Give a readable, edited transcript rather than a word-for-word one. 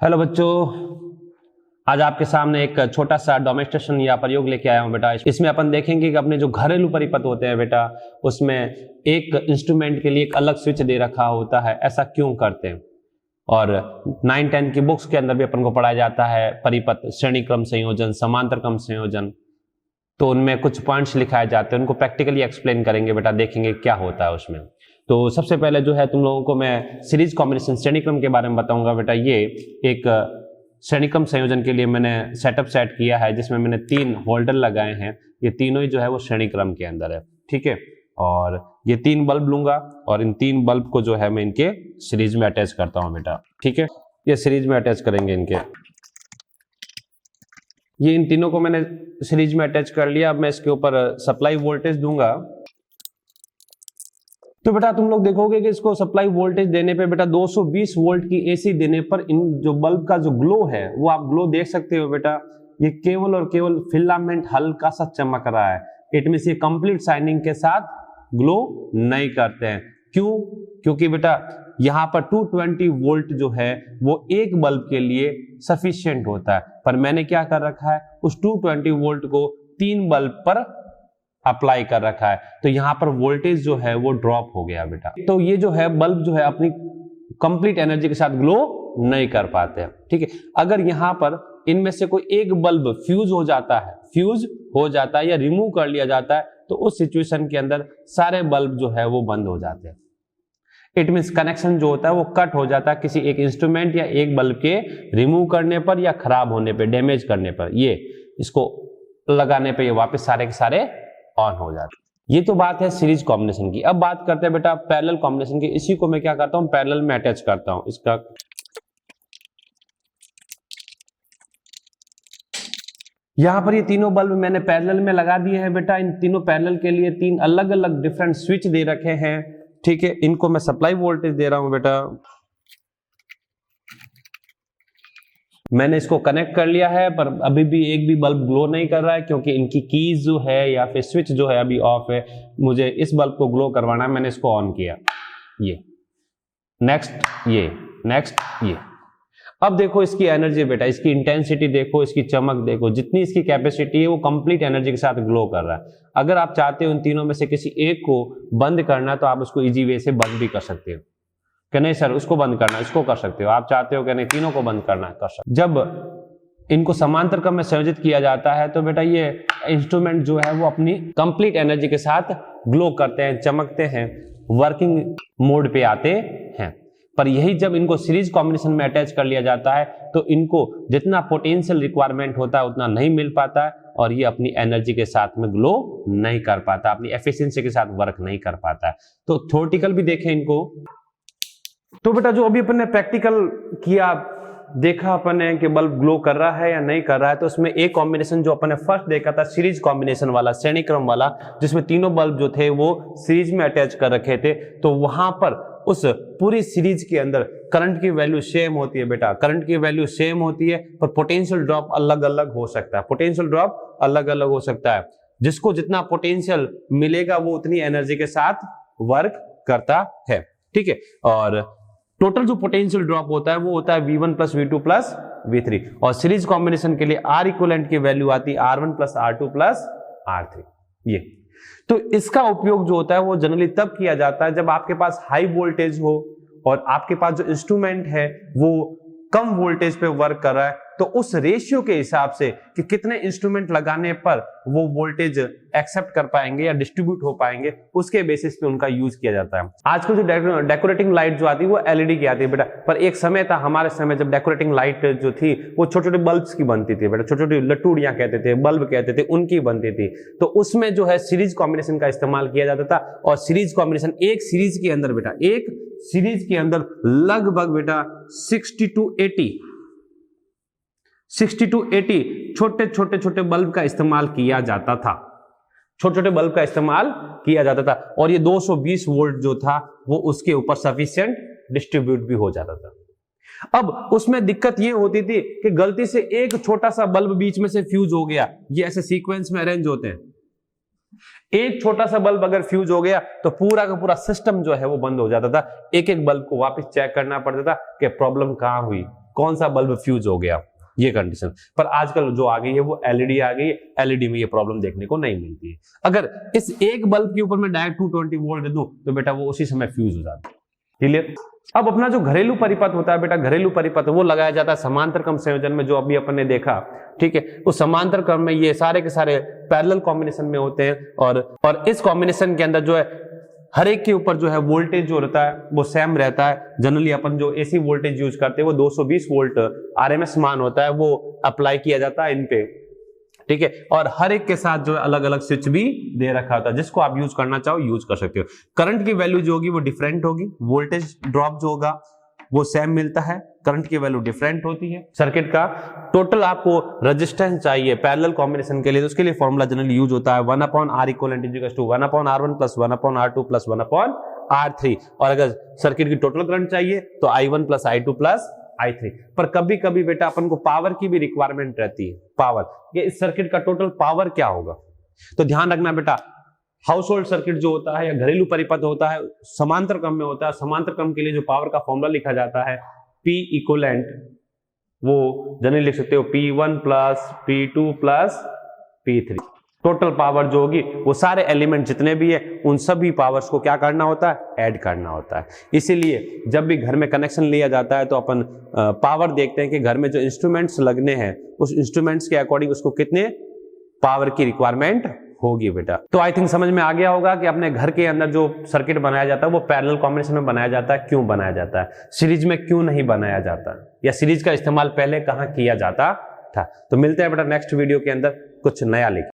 Hello बच्चों, आज आपके सामने एक छोटा सा डेमोन्स्ट्रेशन या प्रयोग लेके आया हूँ बेटा। इसमें अपन देखेंगे कि अपने जो घरेलू परिपथ होते हैं बेटा, उसमें एक इंस्ट्रूमेंट के लिए एक अलग स्विच दे रखा होता है। ऐसा क्यों करते हैं? और 9-10 की बुक्स के अंदर भी अपन को पढ़ाया जाता है परिपथ, श्रेणी क्रम संयोजन, समांतर क्रम संयोजन। तो उनमें कुछ पॉइंट्स लिखाए जाते हैं, उनको प्रैक्टिकली एक्सप्लेन करेंगे बेटा, देखेंगे क्या होता है उसमें। तो सबसे पहले जो है तुम लोगों को मैं सीरीज कॉम्बिनेशन श्रेणी क्रम के बारे में बताऊंगा बेटा। ये एक श्रेणी क्रम संयोजन के लिए मैंने सेटअप सेट किया है, जिसमें मैंने 3 होल्डर लगाए हैं। ये तीनों ही जो है वो श्रेणी क्रम के अंदर है, ठीक है। और ये 3 बल्ब लूंगा और इन 3 बल्ब को जो है मैं इनके सीरीज में अटैच करता हूं बेटा, ठीक है। ये सीरीज में अटैच करेंगे इनके। ये इन तीनों को मैंने सीरीज में अटैच कर लिया। अब मैं इसके ऊपर सप्लाई वोल्टेज दूंगा। तो बेटा तुम लोग देखोगे कि इसको सप्लाई वोल्टेज देने पे बेटा 220 वोल्ट की एसी देने पर इन जो बल्ब का जो ग्लो है वो आप ग्लो देख सकते हो बेटा। ये केवल और केवल फिलामेंट हल्का सा चमक रहा है। इट मींस ये कंप्लीट शाइनिंग के साथ ग्लो नहीं करते हैं। क्यों? क्योंकि बेटा यहाँ पर 220 वोल्ट जो है वो एक बल्ब के लिए सफिशिएंट होता है, पर मैंने क्या कर रखा है, उस 220 वोल्ट को 3 बल्ब पर अप्लाई कर रखा है। तो यहाँ पर वोल्टेज जो है वो ड्रॉप हो गया बेटा। तो ये जो है बल्ब जो है अपनी कंप्लीट एनर्जी के साथ ग्लो नहीं कर पाते हैं, ठीक है। अगर यहाँ पर इनमें से कोई एक बल्ब फ्यूज हो जाता है या रिमूव कर लिया जाता है, तो उस सिचुएशन के अंदर सारे बल्ब जो है वो बंद हो जाते हैं। इट मींस कनेक्शन जो होता है वो कट हो जाता है किसी एक इंस्ट्रूमेंट या एक बल्ब के रिमूव करने पर या खराब होने पर, डैमेज करने पर। ये इसको लगाने पे ये वापस सारे के सारे ऑन हो जाते हैं। ये तो बात है सीरीज कॉम्बिनेशन की। अब बात करते हैं बेटा पैरेलल कॉम्बिनेशन की। इसी को मैं क्या करता हूं, पैरेलल में अटैच करता हूं इसका। यहां पर ये तीनों बल्ब मैंने पैरेलल में लगा दिए हैं बेटा। इन तीनों पैरेलल के लिए 3 अलग अलग डिफरेंट स्विच दे रखे हैं, ठीक है। इनको मैं सप्लाई वोल्टेज दे रहा हूं बेटा। मैंने इसको कनेक्ट कर लिया है, पर अभी भी एक भी बल्ब ग्लो नहीं कर रहा है, क्योंकि इनकी कीज जो है या फिर स्विच जो है अभी ऑफ है। मुझे इस बल्ब को ग्लो करवाना है, मैंने इसको ऑन किया। ये नेक्स्ट, ये नेक्स्ट, ये। अब देखो इसकी एनर्जी बेटा, इसकी इंटेंसिटी देखो, इसकी चमक देखो, जितनी इसकी कैपेसिटी है वो कंप्लीट एनर्जी के साथ ग्लो कर रहा है। अगर आप चाहते हो इन तीनों में से किसी एक को बंद करना, तो आप उसको इजी वे से बंद भी कर सकते हो कि नहीं सर उसको बंद करना, इसको कर सकते हो। आप चाहते हो कि नहीं तीनों को बंद करना, कर सकते हो। जब इनको समांतर क्रम में संयोजित किया जाता है तो बेटा ये इंस्ट्रूमेंट जो है वो अपनी कंप्लीट एनर्जी के साथ ग्लो करते हैं, चमकते हैं, वर्किंग मोड पे आते हैं। पर यही जब इनको सीरीज कॉम्बिनेशन में अटैच कर लिया जाता है तो इनको जितना पोटेंशियल रिक्वायरमेंट होता है उतना नहीं मिल पाता है, और ये अपनी एनर्जी के साथ में ग्लो नहीं कर पाता, अपनी एफिशिएंसी के साथ वर्क नहीं कर पाता है। तो थ्योरेटिकल भी देखें इनको। तो बेटा जो अभी अपन ने प्रैक्टिकल किया, देखा अपन ने कि बल्ब ग्लो कर रहा है या नहीं कर रहा है, तो उसमें एक कॉम्बिनेशन जो अपन ने फर्स्ट देखा था सीरीज कॉम्बिनेशन वाला, श्रेणी क्रम वाला, जिसमें तीनों बल्ब जो थे वो सीरीज में अटैच कर रखे थे। तो वहां पर उस पूरी सीरीज के अंदर करंट की वैल्यू सेम होती है बेटा, करंट की वैल्यू सेम होती है, पर पोटेंशियल ड्रॉप अलग अलग हो सकता है। पोटेंशियल ड्रॉप अलग अलग हो सकता है। जिसको जितना पोटेंशियल मिलेगा वो उतनी एनर्जी के साथ वर्क करता है, ठीक है। और टोटल जो पोटेंशियल ड्रॉप होता है वो होता है V1 plus V2 plus V3। और सीरीज कॉम्बिनेशन के लिए R इक्विवेलेंट की वैल्यू आती है R1 plus R2 plus R3। ये तो इसका उपयोग जो होता है वो जनरली तब किया जाता है जब आपके पास हाई वोल्टेज हो और आपके पास जो इंस्ट्रूमेंट है वो कम वोल्टेज पे वर्क कर रहा है। तो उस रेशियो के हिसाब से कि कितने इंस्ट्रूमेंट लगाने पर वो वोल्टेज एक्सेप्ट कर पाएंगे या डिस्ट्रीब्यूट हो पाएंगे, उसके बेसिस पे उनका यूज किया जाता है। आजकल जो डेकोरेटिंग लाइट जो आती है वो एलईडी की आती है बेटा, पर एक समय था हमारे समय जब डेकोरेटिंग लाइट जो थी वो छोटे छोटे बल्ब्स की बनती थी बेटा, छोटी छोटी लट्टूड़ियां कहते थे, बल्ब कहते थे, उनकी बनती थी। तो उसमें जो है सीरीज कॉम्बिनेशन का इस्तेमाल किया जाता था। और सीरीज कॉम्बिनेशन एक सीरीज के अंदर बेटा, एक सीरीज के अंदर लगभग बेटा 60 to 80 छोटे छोटे बल्ब का इस्तेमाल किया जाता था, छोटे छोटे बल्ब का इस्तेमाल किया जाता था। और ये 220 वोल्ट जो था वो उसके ऊपर सफिशिएंट डिस्ट्रीब्यूट भी हो जाता था। अब उसमें दिक्कत ये होती थी कि गलती से एक छोटा सा बल्ब बीच में से फ्यूज हो गया, ये ऐसे सीक्वेंस में अरेंज होते हैं। एक छोटा सा बल्ब अगर फ्यूज हो गया तो पूरा का पूरा सिस्टम जो है वो बंद हो जाता था। एक एक बल्ब को वापस चेक करना पड़ता था कि प्रॉब्लम कहां हुई, कौन सा बल्ब फ्यूज हो गया, ये कंडीशन। पर आजकल जो आ गई है वो एलईडी आ गई, एलईडी में ये प्रॉब्लम देखने को नहीं मिलती है। अगर इस एक बल्ब के ऊपर मैं डायरेक्ट 220 वोल्ट दे दूं तो बेटा वो उसी समय फ्यूज हो जाता है। क्लियर। अब अपना जो घरेलू परिपथ होता है बेटा, घरेलू परिपथ वो लगाया जाता है समांतर क्रम संयोजन में, जो अभी अपन ने देखा, ठीक है। उस समांतर क्रम में ये सारे के सारे पैरेलल कॉम्बिनेशन में होते हैं, और इस कॉम्बिनेशन के अंदर जो है हर एक के ऊपर जो है वोल्टेज जो रहता है वो सेम रहता है। जनरली अपन जो एसी वोल्टेज यूज करते हैं वो 220 वोल्ट आरएमएस मान होता है, वो अप्लाई किया जाता है इन पे, ठीक है। और हर एक के साथ जो है अलग अलग स्विच भी दे रखा होता है, जिसको आप यूज करना चाहो यूज कर सकते हो। करंट की वैल्यू जो होगी वो डिफरेंट होगी, वोल्टेज ड्रॉप जो होगा वो सेम मिलता है, करंट की वैल्यू डिफरेंट होती है। सर्किट का टोटल आपको रेजिस्टेंस चाहिए पैरेलल कॉम्बिनेशन के लिए, तो उसके लिए फॉर्मूला जनरली यूज होता है 1/R equivalent equals to 1/R1 plus 1/R2 plus 1/R3। और अगर सर्किट की टोटल करंट चाहिए तो I1 plus I2 plus I3। पर कभी कभी बेटा अपन को पावर की भी रिक्वायरमेंट रहती है, पावर, ये इस सर्किट का टोटल पावर क्या होगा। तो ध्यान रखना बेटा, हाउस होल्ड सर्किट जो होता है या घरेलू परिपथ होता है समांतर क्रम में होता है। समांतर क्रम के लिए जो पावर का फॉर्मूला लिखा जाता है P इक्विवेलेंट, वो जनरली लिख सकते हो P1 plus P2 plus P3। Total power जो होगी वो सारे एलिमेंट जितने भी है उन सभी पावर्स को क्या करना होता है, ऐड करना होता है। इसीलिए जब भी घर में कनेक्शन लिया जाता है तो अपन पावर देखते हैं कि घर में जो इंस्ट्रूमेंट्स लगने हैं उस इंस्ट्रूमेंट्स के अकॉर्डिंग उसको कितने पावर की रिक्वायरमेंट होगी बेटा। तो आई थिंक समझ में आ गया होगा कि अपने घर के अंदर जो सर्किट बनाया जाता है वो पैरेलल कॉम्बिनेशन में बनाया जाता है, क्यों बनाया जाता है, सीरीज में क्यों नहीं बनाया जाता, या सीरीज का इस्तेमाल पहले कहां किया जाता था। तो मिलते हैं बेटा नेक्स्ट वीडियो के अंदर कुछ नया लेके।